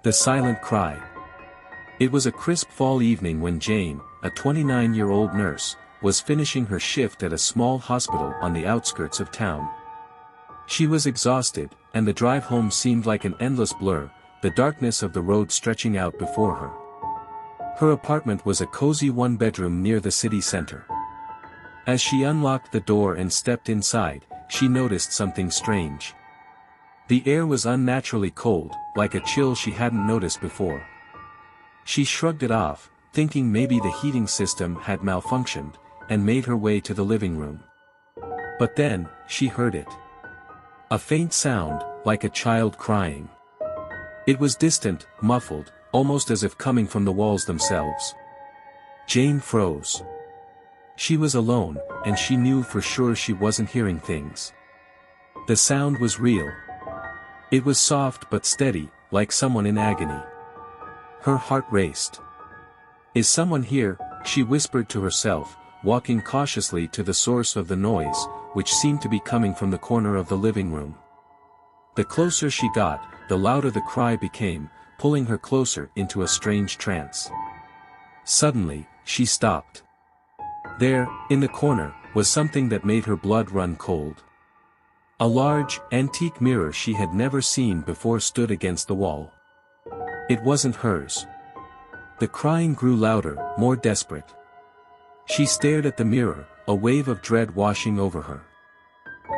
The Silent Cry. It was a crisp fall evening when Jane, a 29-year-old nurse, was finishing her shift at a small hospital on the outskirts of town. She was exhausted, and the drive home seemed like an endless blur, the darkness of the road stretching out before her. Her apartment was a cozy one-bedroom near the city center. As she unlocked the door and stepped inside, she noticed something strange. The air was unnaturally cold, like a chill she hadn't noticed before. She shrugged it off, thinking maybe the heating system had malfunctioned, and made her way to the living room. But then, she heard it. A faint sound, like a child crying. It was distant, muffled, almost as if coming from the walls themselves. Jane froze. She was alone, and she knew for sure she wasn't hearing things. The sound was real. It was soft but steady, like someone in agony. Her heart raced. "Is someone here?" she whispered to herself, walking cautiously to the source of the noise, which seemed to be coming from the corner of the living room. The closer she got, the louder the cry became, pulling her closer into a strange trance. Suddenly, she stopped. There, in the corner, was something that made her blood run cold. A large, antique mirror she had never seen before stood against the wall. It wasn't hers. The crying grew louder, more desperate. She stared at the mirror, a wave of dread washing over her.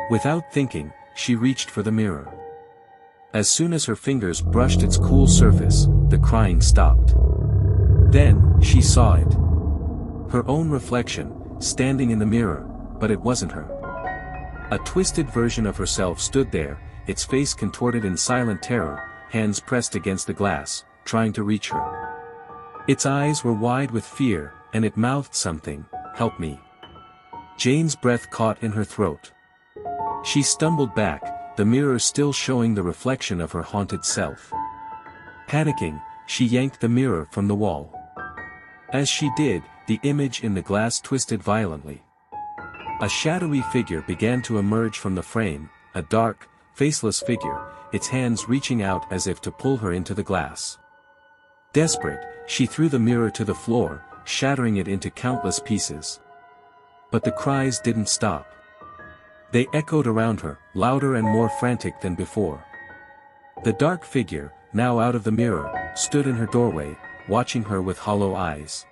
Without thinking, she reached for the mirror. As soon as her fingers brushed its cool surface, the crying stopped. Then, she saw it. Her own reflection, standing in the mirror, but it wasn't her. A twisted version of herself stood there, its face contorted in silent terror, hands pressed against the glass, trying to reach her. Its eyes were wide with fear, and it mouthed something, "Help me." Jane's breath caught in her throat. She stumbled back, the mirror still showing the reflection of her haunted self. Panicking, she yanked the mirror from the wall. As she did, the image in the glass twisted violently. A shadowy figure began to emerge from the frame, a dark, faceless figure, its hands reaching out as if to pull her into the glass. Desperate, she threw the mirror to the floor, shattering it into countless pieces. But the cries didn't stop. They echoed around her, louder and more frantic than before. The dark figure, now out of the mirror, stood in her doorway, watching her with hollow eyes.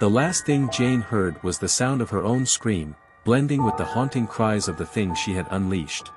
The last thing Jane heard was the sound of her own scream, blending with the haunting cries of the thing she had unleashed.